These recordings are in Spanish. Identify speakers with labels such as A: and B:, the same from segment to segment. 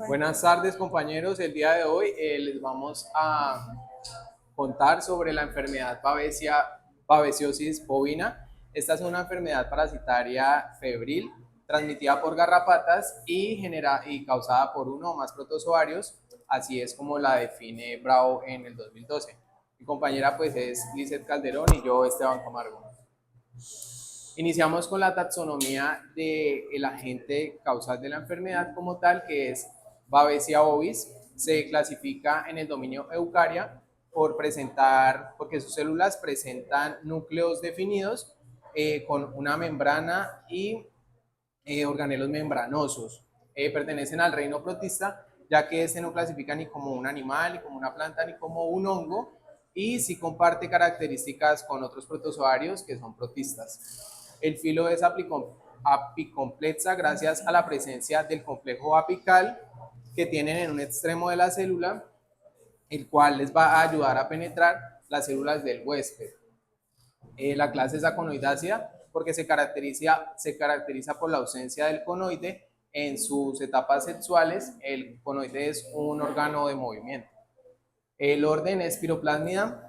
A: Buenas tardes, compañeros. El día de hoy les vamos a contar sobre la enfermedad babesiosis bovina. Esta es una enfermedad parasitaria febril transmitida por garrapatas y causada por uno o más protozoarios. Así es como la define Bravo en el 2012. Mi compañera pues es Lizeth Calderón y yo Esteban Camargo. Iniciamos con la taxonomía del agente causal de la enfermedad como tal, que es Babesia bovis. Se clasifica en el dominio Eukarya porque sus células presentan núcleos definidos con una membrana y organelos membranosos. Pertenecen al reino protista, ya que este no clasifica ni como un animal, ni como una planta, ni como un hongo, y sí comparte características con otros protozoarios que son protistas. El filo es apicomplexa gracias a la presencia del complejo apical que tienen en un extremo de la célula, el cual les va a ayudar a penetrar las células del huésped. La clase es aconoidácea porque se caracteriza por la ausencia del conoide en sus etapas sexuales. El conoide es un órgano de movimiento. El orden es Spiroplásmida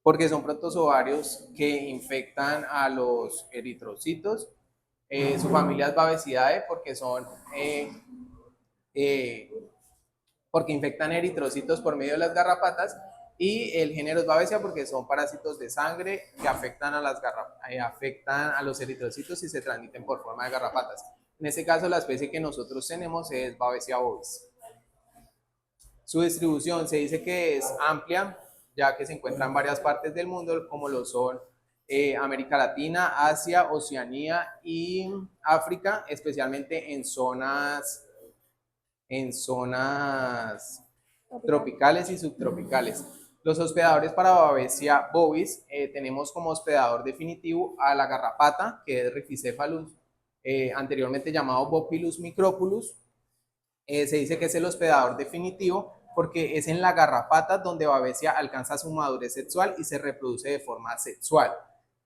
A: porque son protozoarios que infectan a los eritrocitos. Su familia es Babesidae eh, porque infectan eritrocitos por medio de las garrapatas, y el género es Babesia porque son parásitos de sangre que afectan a los eritrocitos y se transmiten por forma de garrapatas. En este caso, la especie que nosotros tenemos es Babesia bovis. Su distribución se dice que es amplia, ya que se encuentra en varias partes del mundo, como lo son América Latina, Asia, Oceanía y África, especialmente en zonas tropicales y subtropicales. Los hospedadores para Babesia bovis tenemos como hospedador definitivo a la garrapata, que es Rhipicephalus, anteriormente llamado Bopilus micropulus. Se dice que es el hospedador definitivo porque es en la garrapata donde Babesia alcanza su madurez sexual y se reproduce de forma sexual.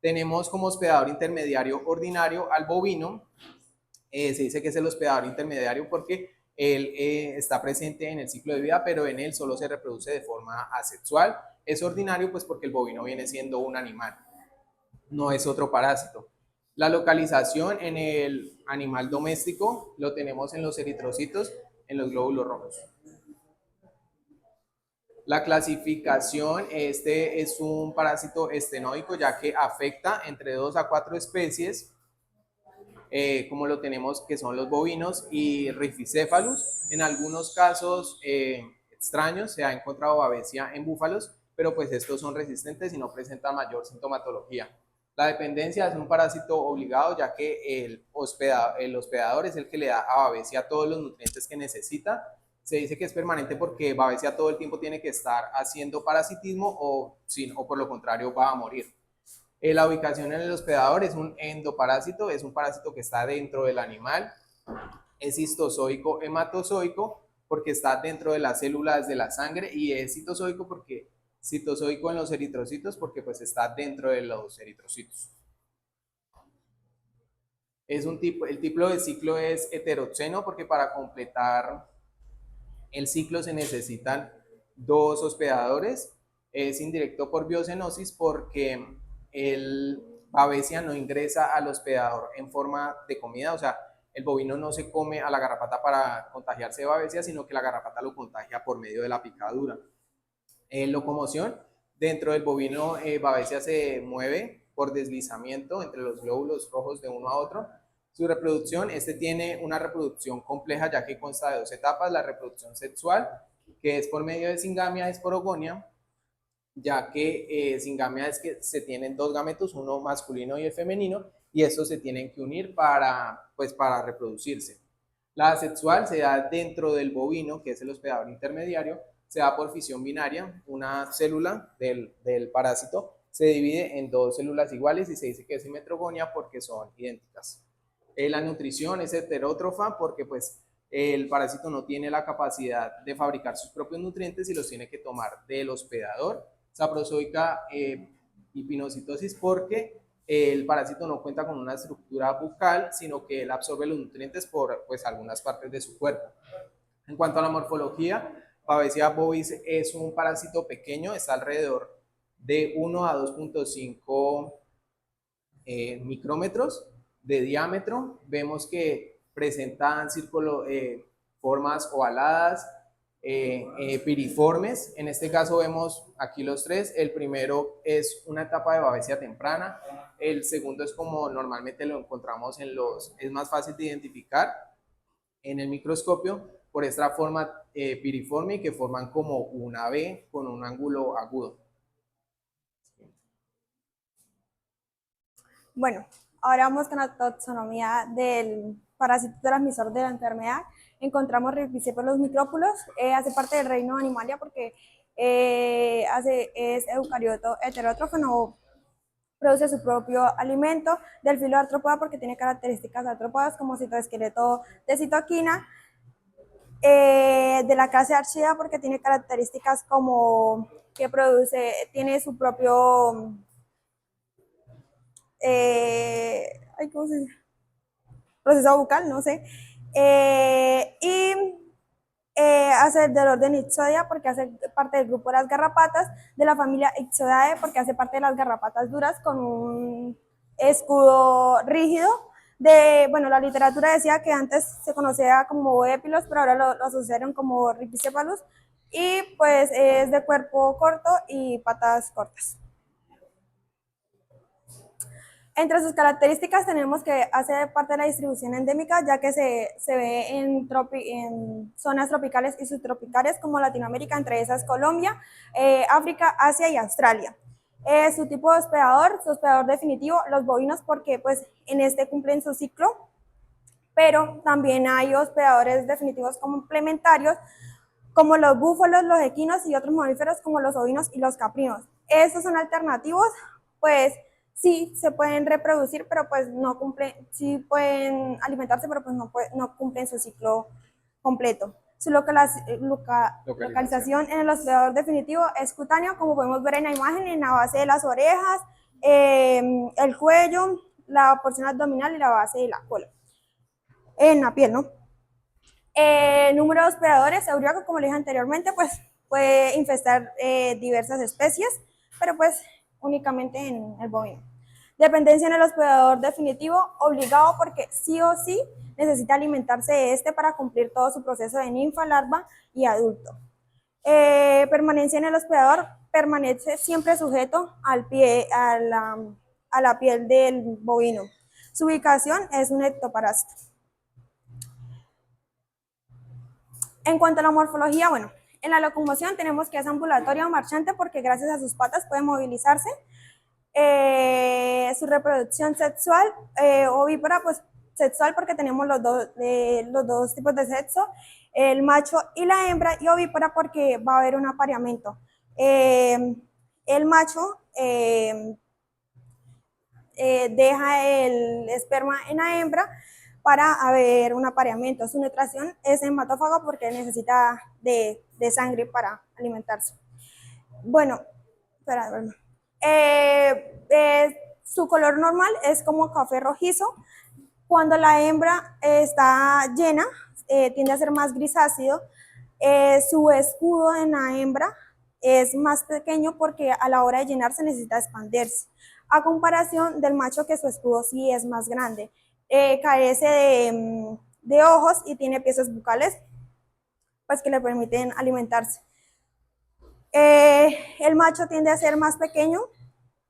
A: Tenemos como hospedador intermediario ordinario al bovino. Se dice que es el hospedador intermediario porque él está presente en el ciclo de vida, pero en él solo se reproduce de forma asexual. Es ordinario pues porque el bovino viene siendo un animal, no es otro parásito. La localización en el animal doméstico lo tenemos en los eritrocitos, en los glóbulos rojos. La clasificación, este es un parásito estenoico, ya que afecta entre 2 a 4 especies, como lo tenemos, que son los bovinos y Rhipicephalus. En algunos casos extraños se ha encontrado Babesia en búfalos, pero pues estos son resistentes y no presentan mayor sintomatología. La dependencia es un parásito obligado, ya que el hospedador es el que le da a Babesia todos los nutrientes que necesita. Se dice que es permanente porque Babesia todo el tiempo tiene que estar haciendo parasitismo o por lo contrario va a morir. La ubicación en el hospedador es un endoparásito, es un parásito que está dentro del animal. Es cistozoico hematozoico porque está dentro de las células de la sangre, y es citozoico en los eritrocitos porque pues está dentro de los eritrocitos. El tipo de ciclo es heteroxeno porque para completar el ciclo se necesitan 2 hospedadores. Es indirecto por biocenosis porque el Babesia no ingresa al hospedador en forma de comida, o sea, el bovino no se come a la garrapata para contagiarse de Babesia, sino que la garrapata lo contagia por medio de la picadura. En locomoción, dentro del bovino, Babesia se mueve por deslizamiento entre los glóbulos rojos de uno a otro. Su reproducción, tiene una reproducción compleja, ya que consta de 2 etapas: la reproducción sexual, que es por medio de singamia esporogonia, ya que singamia es que se tienen 2 gametos, uno masculino y el femenino, y estos se tienen que unir para reproducirse. La asexual se da dentro del bovino, que es el hospedador intermediario. Se da por fisión binaria. Una célula del parásito se divide en 2 células iguales y se dice que es simetrogonia porque son idénticas. La nutrición es heterótrofa porque pues el parásito no tiene la capacidad de fabricar sus propios nutrientes y los tiene que tomar del hospedador. Saprozoica y pinocitosis porque el parásito no cuenta con una estructura bucal, sino que él absorbe los nutrientes por pues, algunas partes de su cuerpo. En cuanto a la morfología, Babesia bovis es un parásito pequeño, está alrededor de 1 a 2.5 micrómetros de diámetro. Vemos que presentan formas ovaladas, piriformes. En este caso vemos aquí los tres. El primero es una etapa de babesia temprana. El segundo es como normalmente lo encontramos es más fácil de identificar en el microscopio por esta forma piriforme que forman como una V con un ángulo agudo.
B: Bueno, ahora vamos con la taxonomía del parásito transmisor de la enfermedad. Encontramos Rhipicephalus micrópulos, hace parte del reino Animalia porque es eucarioto heterótrofo, no produce su propio alimento, del filo artrópoda porque tiene características artrópodas como citoesqueleto de citoquina, de la clase Archida porque tiene características como que tiene su propio ¿cómo se dice? Proceso bucal, no sé. Hace del orden Ixodia porque hace parte del grupo de las garrapatas, de la familia Ixodae porque hace parte de las garrapatas duras con un escudo rígido. Bueno, la literatura decía que antes se conocía como boépilos, pero ahora lo asociaron como Rhipicephalus, y pues es de cuerpo corto y patas cortas. Entre sus características tenemos que hace parte de la distribución endémica, ya que se ve en zonas tropicales y subtropicales como Latinoamérica, entre esas Colombia, África, Asia y Australia. Su tipo de hospedador, su hospedador definitivo, los bovinos, porque pues en este cumplen su ciclo, pero también hay hospedadores definitivos complementarios, como los búfalos, los equinos y otros mamíferos como los ovinos y los caprinos. Estos son alternativos, pues sí se pueden reproducir, pero pues no cumplen, sí pueden alimentarse, pero pues no cumplen su ciclo completo. Su localización en el hospedador definitivo es cutáneo, como podemos ver en la imagen, en la base de las orejas, el cuello, la porción abdominal y la base de la cola. En la piel, ¿no? El número de hospedadores, Euriaco, como le dije anteriormente, pues puede infestar diversas especies, pero pues únicamente en el bovino. Dependencia en el hospedador definitivo, obligado porque sí o sí necesita alimentarse de este para cumplir todo su proceso de ninfa, larva y adulto. Permanencia en el hospedador, permanece siempre sujeto al pie, a la piel del bovino. Su ubicación es un ectoparásito. En cuanto a la morfología, bueno, en la locomoción tenemos que es ambulatoria o marchante porque gracias a sus patas puede movilizarse. Su reproducción sexual, ovípara, pues sexual porque tenemos los dos tipos de sexo, el macho y la hembra, y ovípara porque va a haber un apareamiento. El macho deja el esperma en la hembra para haber un apareamiento. Su nutrición es hematófago porque necesita de sangre para alimentarse. Bueno, su color normal es como café rojizo. Cuando la hembra está llena, tiende a ser más grisáceo. Su escudo en la hembra es más pequeño porque a la hora de llenarse necesita expandirse, a comparación del macho que su escudo sí es más grande. Carece de ojos y tiene piezas bucales pues, que le permiten alimentarse. El macho tiende a ser más pequeño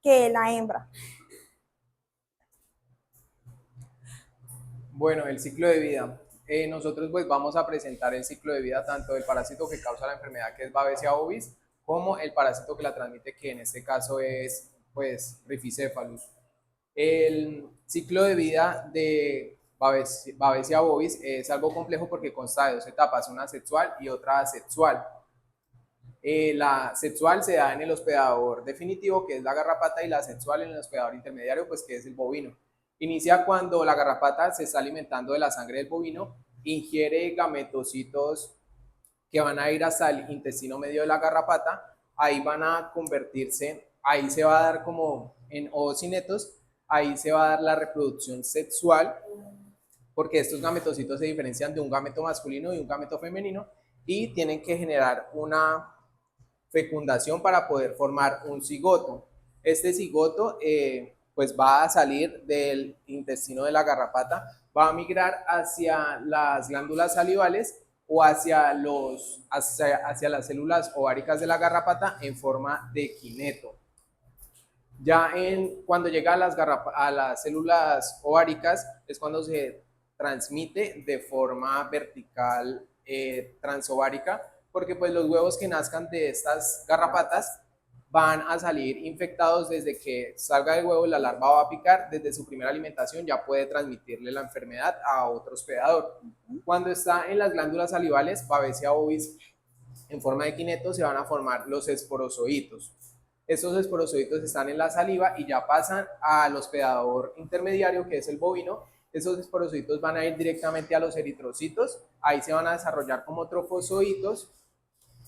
B: que la hembra.
A: Bueno, el ciclo de vida. Nosotros pues vamos a presentar el ciclo de vida tanto del parásito que causa la enfermedad, que es Babesia bovis, como el parásito que la transmite, que en este caso es pues Rhipicephalus. El ciclo de vida de Babesia bovis es algo complejo porque consta de dos etapas, una sexual y otra asexual. La sexual se da en el hospedador definitivo, que es la garrapata, y la asexual en el hospedador intermediario, pues que es el bovino. Inicia cuando la garrapata se está alimentando de la sangre del bovino, ingiere gametocitos que van a ir hasta el intestino medio de la garrapata, ahí van a convertirse, ahí se va a dar como en ovocinetos, ahí se va a dar la reproducción sexual, porque estos gametocitos se diferencian de un gameto masculino y un gameto femenino y tienen que generar una fecundación para poder formar un cigoto. Este cigoto pues va a salir del intestino de la garrapata, va a migrar hacia las glándulas salivales o hacia las células ováricas de la garrapata en forma de kineto. Ya cuando llega a las células ováricas es cuando se transmite de forma vertical transovárica, porque pues los huevos que nazcan de estas garrapatas van a salir infectados desde que salga el huevo, la larva va a picar, desde su primera alimentación ya puede transmitirle la enfermedad a otro hospedador. Cuando está en las glándulas salivales, Babesia bovis, en forma de kineto, se van a formar los esporozoitos. Estos esporozoitos están en la saliva y ya pasan al hospedador intermediario, que es el bovino. Esos esporozoitos van a ir directamente a los eritrocitos, ahí se van a desarrollar como trofozoitos,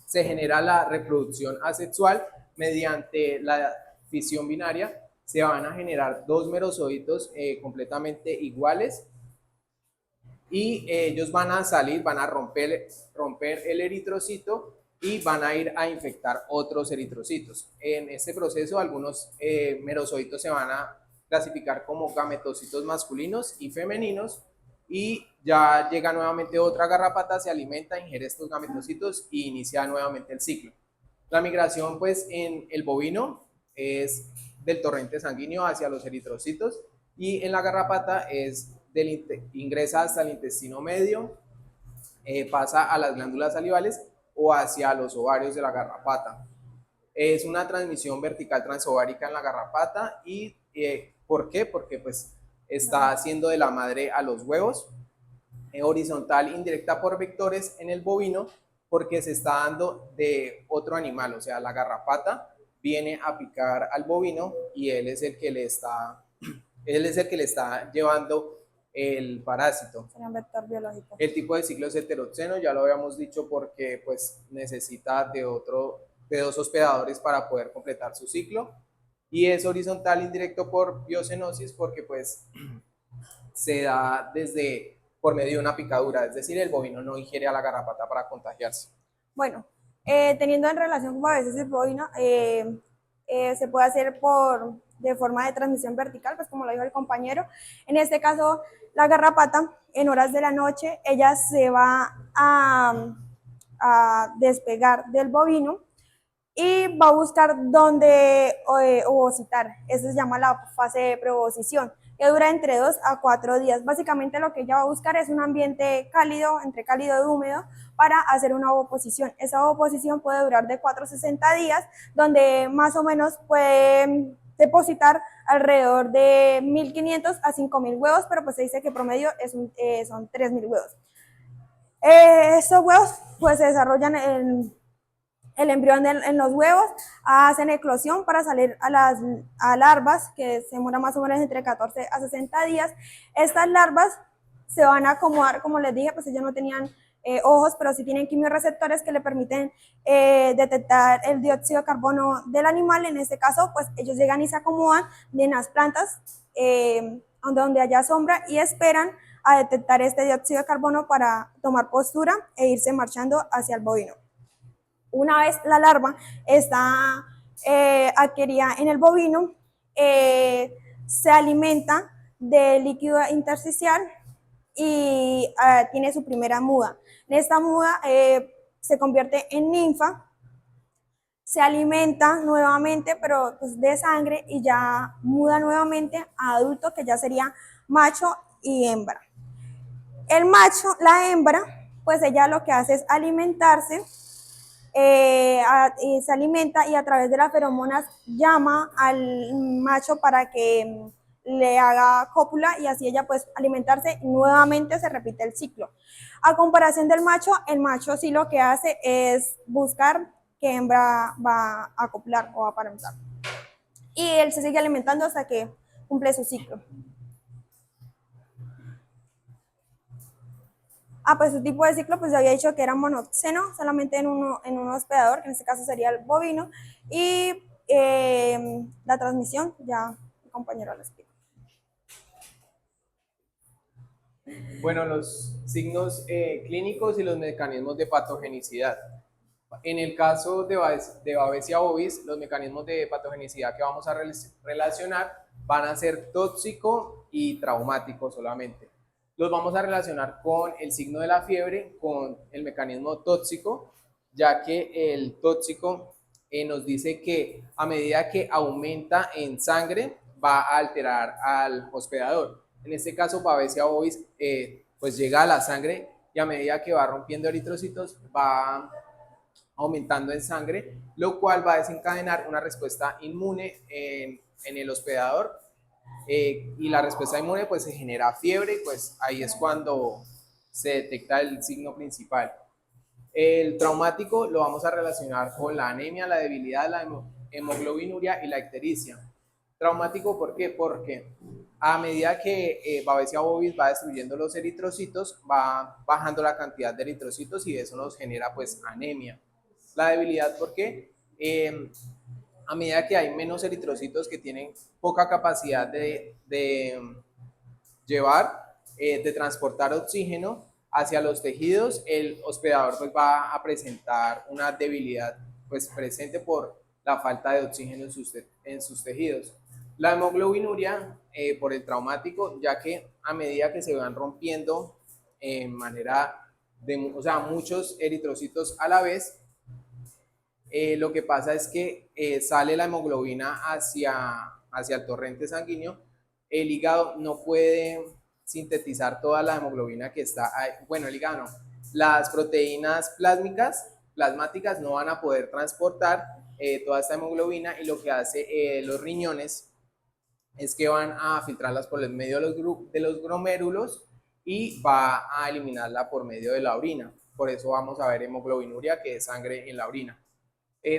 A: se genera la reproducción asexual mediante la fisión binaria, se van a generar dos merozoitos completamente iguales y ellos van a salir, van a romper el eritrocito y van a ir a infectar otros eritrocitos. En este proceso algunos merozoitos se van a clasificar como gametocitos masculinos y femeninos y ya llega nuevamente otra garrapata, se alimenta, ingiere estos gametocitos y inicia nuevamente el ciclo. La migración pues en el bovino es del torrente sanguíneo hacia los eritrocitos y en la garrapata es ingresa hasta el intestino medio, pasa a las glándulas salivales o hacia los ovarios de la garrapata. Es una transmisión vertical transovárica en la garrapata y ¿por qué? Porque pues está haciendo de la madre a los huevos, horizontal indirecta por vectores en el bovino porque se está dando de otro animal, o sea, la garrapata viene a picar al bovino y él es el que le está llevando el parásito.
B: Sería un vector biológico.
A: El tipo de ciclo es heteroxeno, ya lo habíamos dicho, porque pues necesita de dos hospedadores para poder completar su ciclo. Y es horizontal indirecto por biocenosis porque pues se da por medio de una picadura, es decir, el bovino no ingiere a la garrapata para contagiarse.
B: Bueno, teniendo en relación como a veces el bovino, se puede hacer de forma de transmisión vertical, pues como lo dijo el compañero. En este caso, la garrapata, en horas de la noche, ella se va a despegar del bovino y va a buscar dónde ovocitar. Eso se llama la fase de preovocición, que dura entre 2 a 4 días. Básicamente lo que ella va a buscar es un ambiente cálido, entre cálido y húmedo, para hacer una ovoposición. Esa ovoposición puede durar de 4 a 60 días, donde más o menos puede depositar alrededor de 1.500 a 5.000 huevos, pero pues se dice que promedio son 3.000 huevos. Estos huevos pues se desarrollan el embrión en los huevos, hacen eclosión para salir a larvas, que se demoran más o menos entre 14 a 60 días. Estas larvas se van a acomodar, como les dije, pues ellos no tenían ojos, pero sí tienen quimiorreceptores que le permiten detectar el dióxido de carbono del animal. En este caso, pues ellos llegan y se acomodan en las plantas donde haya sombra y esperan a detectar este dióxido de carbono para tomar postura e irse marchando hacia el bovino. Una vez la larva está adquirida en el bovino, se alimenta de líquido intersticial y tiene su primera muda. En esta muda se convierte en ninfa, se alimenta nuevamente, pero pues, de sangre y ya muda nuevamente a adulto, que ya sería macho y hembra. El macho, la hembra, pues ella lo que hace es alimentarse, y se alimenta y a través de las feromonas llama al macho para que le haga cópula y así ella pues alimentarse y nuevamente se repite el ciclo. A comparación del macho, el macho sí lo que hace es buscar qué hembra va a coplar o a aparentar. Y él se sigue alimentando hasta que cumple su ciclo. Pues su tipo de ciclo, pues ya había dicho que era monoxeno, solamente en un hospedador, que en este caso sería el bovino, y la transmisión, ya el compañero lo explica.
A: Bueno, los signos clínicos y los mecanismos de patogenicidad. En el caso de Babesia bovis, los mecanismos de patogenicidad que vamos a relacionar van a ser tóxico y traumático solamente. Los vamos a relacionar con el signo de la fiebre, con el mecanismo tóxico, ya que el tóxico nos dice que a medida que aumenta en sangre va a alterar al hospedador. En este caso, Babesia bovis pues llega a la sangre y a medida que va rompiendo eritrocitos va aumentando en sangre, lo cual va a desencadenar una respuesta inmune en el hospedador, y la respuesta inmune pues se genera fiebre y pues ahí es cuando se detecta el signo principal. El traumático lo vamos a relacionar con la anemia, la debilidad, la hemoglobinuria y la ictericia. Traumático, ¿por qué? Porque a medida que Babesia bovis va destruyendo los eritrocitos, va bajando la cantidad de eritrocitos y eso nos genera pues anemia. La debilidad, ¿por qué? A medida que hay menos eritrocitos que tienen poca capacidad de llevar, de transportar oxígeno hacia los tejidos, el hospedador pues va a presentar una debilidad pues presente por la falta de oxígeno en sus tejidos. La hemoglobinuria por el traumático, ya que a medida que se van rompiendo en manera de, o sea, muchos eritrocitos a la vez, lo que pasa es que sale la hemoglobina hacia el torrente sanguíneo, el hígado no puede sintetizar toda la hemoglobina que está ahí. Bueno, el hígado no. Las proteínas plasmáticas no van a poder transportar toda esta hemoglobina y lo que hace los riñones es que van a filtrarlas por el medio de los glomérulos y va a eliminarla por medio de la orina. Por eso vamos a ver hemoglobinuria, que es sangre en la orina.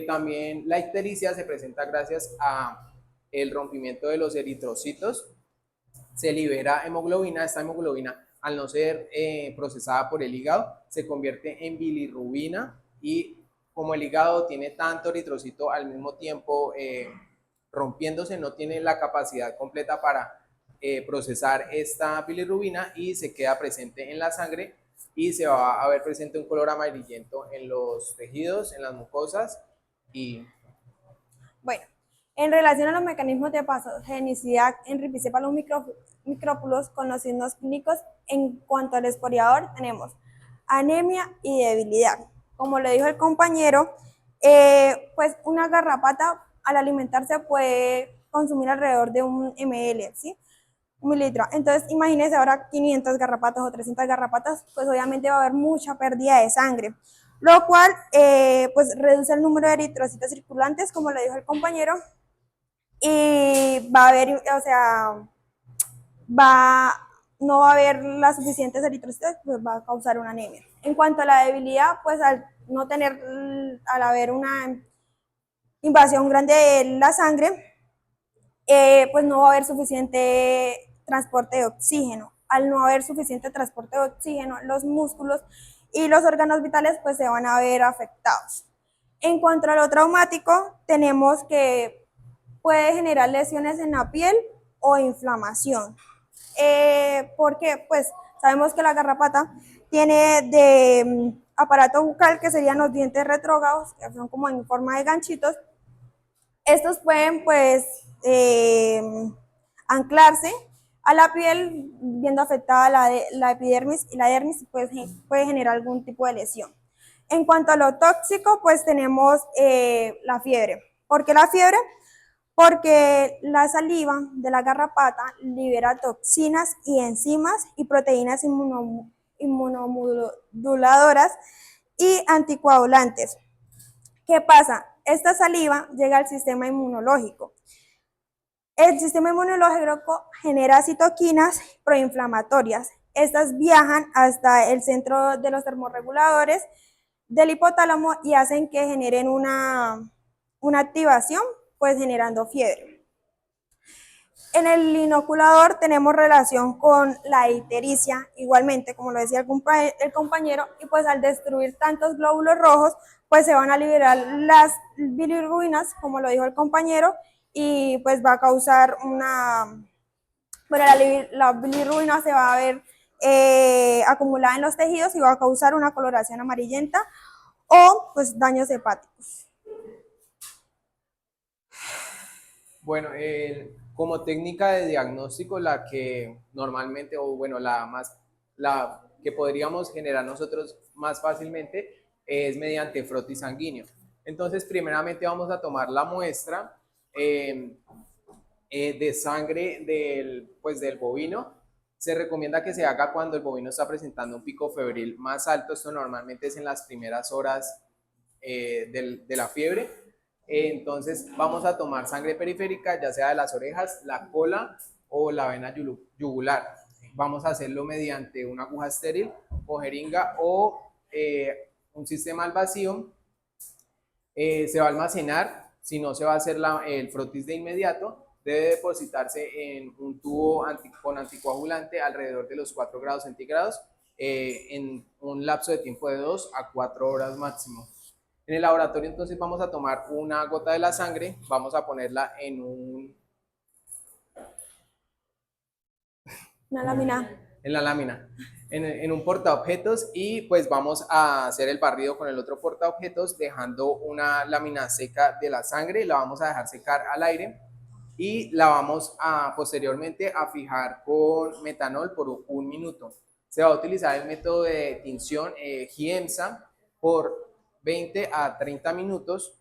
A: También la ictericia se presenta gracias a el rompimiento de los eritrocitos. Se libera hemoglobina. Esta hemoglobina, al no ser procesada por el hígado, se convierte en bilirrubina y como el hígado tiene tanto eritrocito al mismo tiempo rompiéndose, no tiene la capacidad completa para procesar esta bilirrubina y se queda presente en la sangre y se va a ver presente un color amarillento en los tejidos, en las mucosas y
B: Bueno, en relación a los mecanismos de patogenicidad en ripicéfalos micrópulos con los signos clínicos, en cuanto al esporiador, tenemos anemia y debilidad. Como le dijo el compañero, pues una garrapata al alimentarse puede consumir alrededor de un ml, ¿sí? Un mililitro. Entonces, imagínense ahora 500 garrapatas o 300 garrapatas, pues obviamente va a haber mucha pérdida de sangre, lo cual pues reduce el número de eritrocitos circulantes, como le dijo el compañero, y va a haber, o sea, va, no va a haber las suficientes eritrocitos, pues va a causar una anemia. En cuanto a la debilidad, pues al no tener, al haber una invasión grande de la sangre, pues no va a haber suficiente transporte de oxígeno. Al no haber suficiente transporte de oxígeno, los músculos y los órganos vitales pues se van a ver afectados. En cuanto a lo traumático, tenemos que puede generar lesiones en la piel o inflamación. Porque pues sabemos que la garrapata tiene de aparato bucal, que serían los dientes retrógrados, que son como en forma de ganchitos. Estos pueden pues anclarse a la piel, viendo afectada la epidermis y la dermis, pues puede generar algún tipo de lesión. En cuanto a lo tóxico, pues tenemos la fiebre. ¿Por qué la fiebre? Porque la saliva de la garrapata libera toxinas y enzimas y proteínas inmunomoduladoras y anticoagulantes. ¿Qué pasa? Esta saliva llega al sistema inmunológico. El sistema inmunológico genera citoquinas proinflamatorias. Estas viajan hasta el centro de los termorreguladores del hipotálamo y hacen que generen una activación, pues generando fiebre. En el inoculador tenemos relación con la ictericia, igualmente, como lo decía el compañero, y pues al destruir tantos glóbulos rojos, pues se van a liberar las bilirrubinas, como lo dijo el compañero, y pues va a causar una, bueno, la bilirrubina se va a ver acumulada en los tejidos y va a causar una coloración amarillenta o pues daños hepáticos.
A: Bueno, como técnica de diagnóstico, la que normalmente, o bueno, la que podríamos generar nosotros más fácilmente es mediante frotis sanguíneo. Entonces, primeramente vamos a tomar la muestra de sangre del bovino. Se recomienda que se haga cuando el bovino está presentando un pico febril más alto. Esto normalmente es en las primeras horas de la fiebre. Entonces vamos a tomar sangre periférica, ya sea de las orejas, la cola o la vena yugular. Vamos a hacerlo mediante una aguja estéril o jeringa o un sistema al vacío. Se va a almacenar, si no se va a hacer el frotis de inmediato. Debe depositarse en un tubo con anticoagulante alrededor de los 4 grados centígrados en un lapso de tiempo de 2 a 4 horas máximo. En el laboratorio entonces vamos a tomar una gota de la sangre, vamos a ponerla en
B: Una lámina.
A: en la lámina, en un portaobjetos y pues vamos a hacer el barrido con el otro portaobjetos dejando una lámina seca de la sangre, la vamos a dejar secar al aire y la vamos a posteriormente a fijar con metanol por 1 minuto. Se va a utilizar el método de tinción Giemsa por 20 a 30 minutos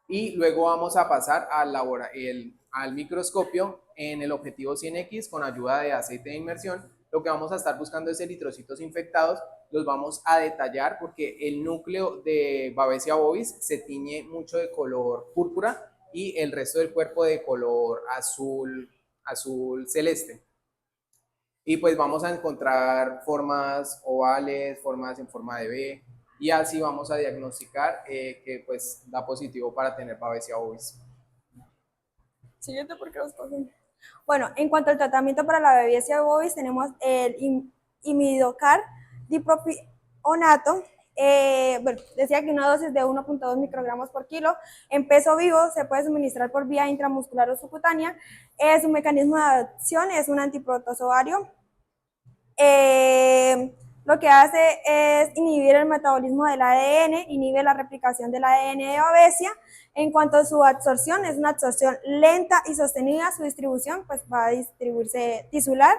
A: y luego vamos a pasar al microscopio en el objetivo 100X con ayuda de aceite de inmersión. Lo que vamos a estar buscando es eritrocitos infectados, los vamos a detallar porque el núcleo de Babesia bovis se tiñe mucho de color púrpura y el resto del cuerpo de color azul celeste. Y pues vamos a encontrar formas ovales, formas en forma de V, y así vamos a diagnosticar que pues da positivo para tener Babesia bovis.
B: Siguiente, porque los cogen. Bueno, en cuanto al tratamiento para la Babesia bovis, tenemos el imidocar dipropionato. Bueno, decía que una dosis de 1.2 microgramos por kilo en peso vivo se puede suministrar por vía intramuscular o subcutánea. Su mecanismo de acción es un antiprotozoario. Lo que hace es inhibir el metabolismo del ADN, inhibe la replicación del ADN de Babesia. En cuanto a su absorción, es una absorción lenta y sostenida. Su distribución pues va a distribuirse tisular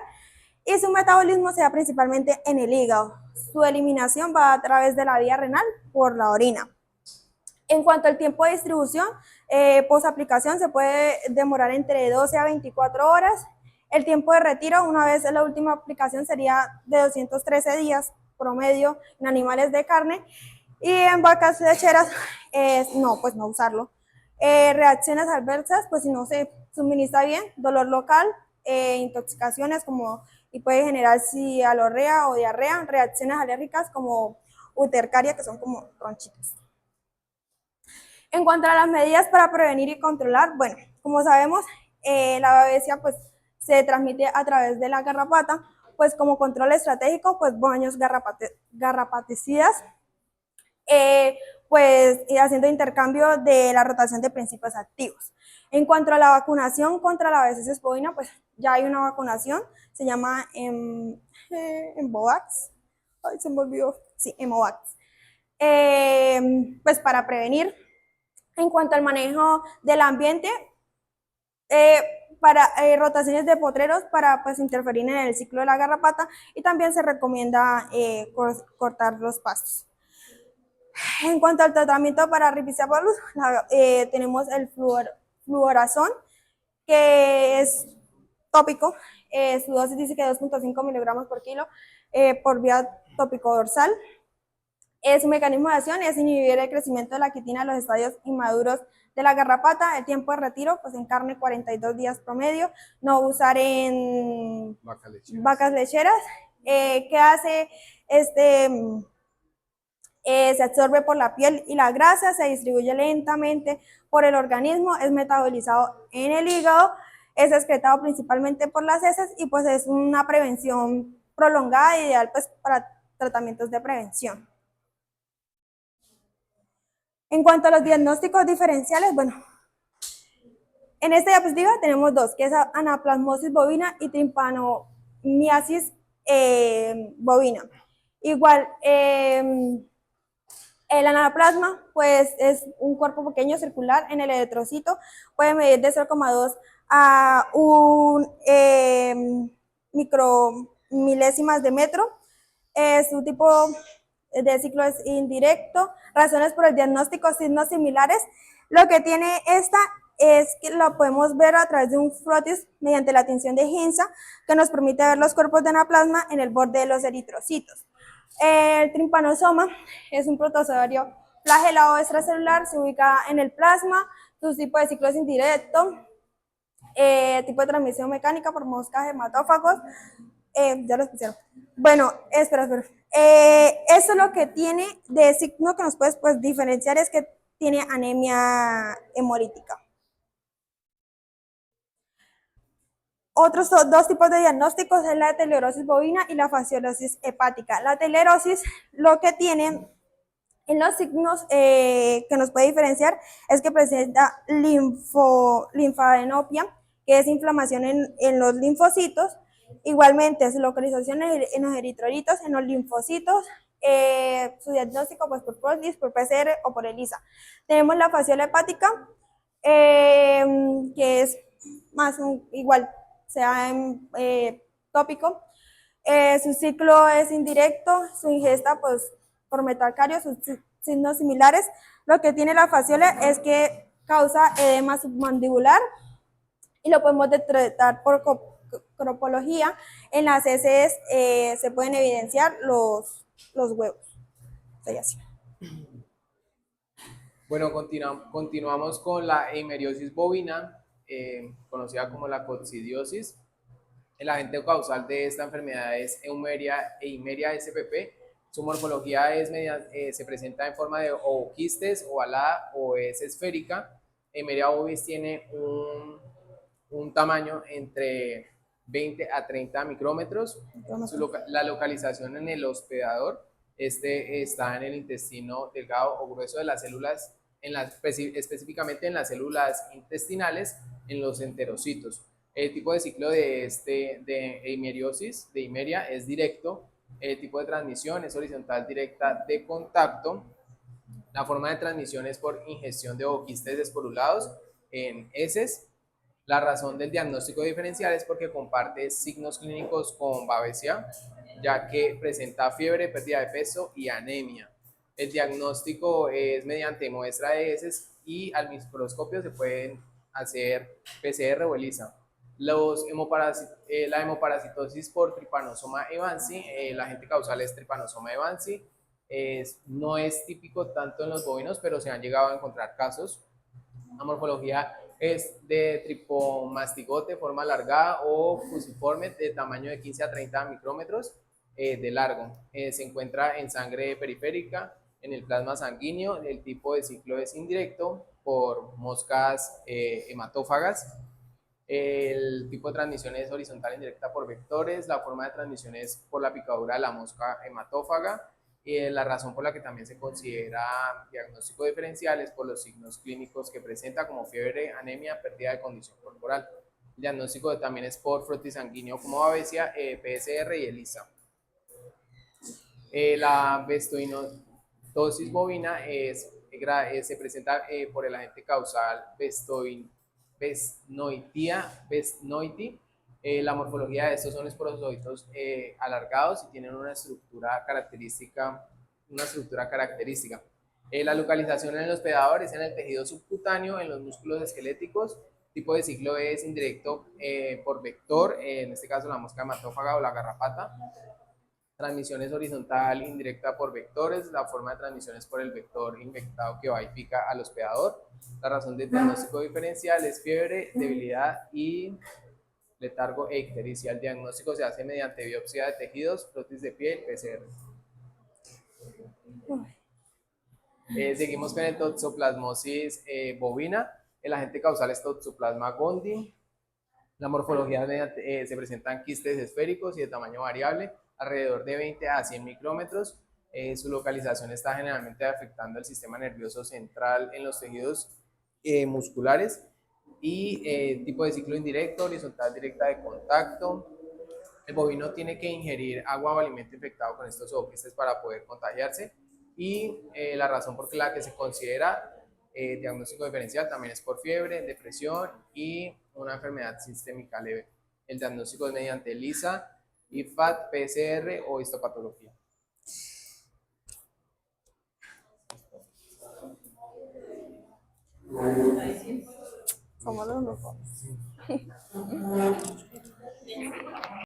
B: y su metabolismo se da principalmente en el hígado. Su eliminación va a través de la vía renal por la orina. En cuanto al tiempo de distribución, posaplicación se puede demorar entre 12 a 24 horas. El tiempo de retiro, una vez en la última aplicación, sería de 213 días promedio en animales de carne. Y en vacas lecheras, no usarlo. Reacciones adversas, pues si no se suministra bien, dolor local, intoxicaciones y puede generar cialorrea o diarrea, reacciones alérgicas como urticaria, que son como ronchitas. En cuanto a las medidas para prevenir y controlar, bueno, como sabemos, la babesia pues se transmite a través de la garrapata, pues como control estratégico, pues baños garrapaticidas, pues haciendo intercambio de la rotación de principios activos. En cuanto a la vacunación contra la babesia bovina, pues ya hay una vacunación, se llama Embovax, ay, se me olvidó, sí, Embovax, pues para prevenir. En cuanto al manejo del ambiente, para rotaciones de potreros para pues interferir en el ciclo de la garrapata y también se recomienda cortar los pastos. En cuanto al tratamiento para Ripizabolus, tenemos el fluorazón, que es tópico, su dosis dice que 2.5 miligramos por kilo por vía tópico dorsal. Su mecanismo de acción es inhibir el crecimiento de la quitina en los estadios inmaduros de la garrapata. El tiempo de retiro, pues en carne 42 días promedio. No usar en vacas lecheras. ¿Qué hace? Se absorbe por la piel y la grasa, se distribuye lentamente por el organismo, es metabolizado en el hígado, es excretado principalmente por las heces y pues es una prevención prolongada ideal pues para tratamientos de prevención. En cuanto a los diagnósticos diferenciales, bueno, en esta diapositiva tenemos dos, que es anaplasmosis bovina y tripanomiasis bovina. Igual, el anaplasma, pues es un cuerpo pequeño circular en el eritrocito, puede medir de 0,2 a un micromilésimas de metro. Su tipo de ciclo es indirecto. Razones por el diagnóstico, signos similares. Lo que tiene esta es que lo podemos ver a través de un frotis mediante la tinción de Hinsa, que nos permite ver los cuerpos de anaplasma en el borde de los eritrocitos. El trimpanosoma es un protozoorio flagelado extracelular, se ubica en el plasma, su tipo de ciclo es indirecto, tipo de transmisión mecánica por moscas hematófagos, ya lo pusieron. Bueno, espera. Eso es lo que tiene de signo que nos puedes pues, diferenciar es que tiene anemia hemolítica. Otros dos tipos de diagnósticos es la telerosis bovina y la fasciolosis hepática. La telerosis lo que tiene en los signos que nos puede diferenciar es que presenta linfadenopia, que es inflamación en los linfocitos. Igualmente, su localización en los eritrocitos, en los linfocitos, su diagnóstico pues, por PROSDIS, por PCR o por ELISA. Tenemos la fasciola hepática, que es más igual, sea en tópico. Su ciclo es indirecto, su ingesta pues por metacario, sus signos similares. Lo que tiene la fasciola es que causa edema submandibular y lo podemos detectar por cropología. En las heces se pueden evidenciar los huevos. Sería así.
A: Bueno, continuamos con la eimeriosis bovina, conocida como la coccidiosis. El agente causal de esta enfermedad es Eimeria spp. Su morfología se presenta en forma de ovoquistes, ovalada o es esférica. Eimeria bovis tiene un tamaño entre 20 a 30 micrómetros. La localización en el hospedador está en el intestino delgado o grueso de las células, específicamente en las células intestinales, en los enterocitos. El tipo de ciclo de eimeriosis, de Eimeria, es directo. El tipo de transmisión es horizontal directa de contacto. La forma de transmisión es por ingestión de ovoquistes esporulados en heces. La razón del diagnóstico diferencial es porque comparte signos clínicos con Babesia, ya que presenta fiebre, pérdida de peso y anemia. El diagnóstico es mediante muestra de heces y al microscopio se pueden hacer PCR o ELISA. La hemoparasitosis por Trypanosoma evansi, el agente causal es Trypanosoma evansi. No es típico tanto en los bovinos, pero se han llegado a encontrar casos. La morfología es de tripomastigote, forma alargada o fusiforme, de tamaño de 15 a 30 micrómetros de largo. Se encuentra en sangre periférica, en el plasma sanguíneo. El tipo de ciclo es indirecto por moscas hematófagas. El tipo de transmisión es horizontal indirecta por vectores. La forma de transmisión es por la picadura de la mosca hematófaga. La razón por la que también se considera diagnóstico diferencial es por los signos clínicos que presenta, como fiebre, anemia, pérdida de condición corporal. El diagnóstico también es por frotis sanguíneo como Babesia, PCR y ELISA. La bestoinotosis bovina se presenta por el agente causal Besnoitii. La morfología de estos son esporozoitos alargados y tienen una estructura característica. La localización en el hospedador es en el tejido subcutáneo, en los músculos esqueléticos. Tipo de ciclo es indirecto por vector, en este caso la mosca hematófaga o la garrapata. Transmisión es horizontal indirecta por vectores. La forma de transmisión es por el vector infectado que va y pica al hospedador. La razón del diagnóstico diferencial es fiebre, debilidad y letargo e ictericia. El diagnóstico se hace mediante biopsia de tejidos, frotis de piel, PCR. Seguimos con el toxoplasmosis bovina. El agente causal es Toxoplasma gondii. La morfología se presentan quistes esféricos y de tamaño variable, alrededor de 20 a 100 micrómetros. Su localización está generalmente afectando el sistema nervioso central en los tejidos musculares. Y tipo de ciclo indirecto, horizontal directa de contacto. El bovino tiene que ingerir agua o alimento infectado con estos zooquistes para poder contagiarse y la razón por la que se considera diagnóstico diferencial también es por fiebre, depresión y una enfermedad sistémica leve. El diagnóstico es mediante ELISA, IFAT, PCR o histopatología.
B: Somos los mejores.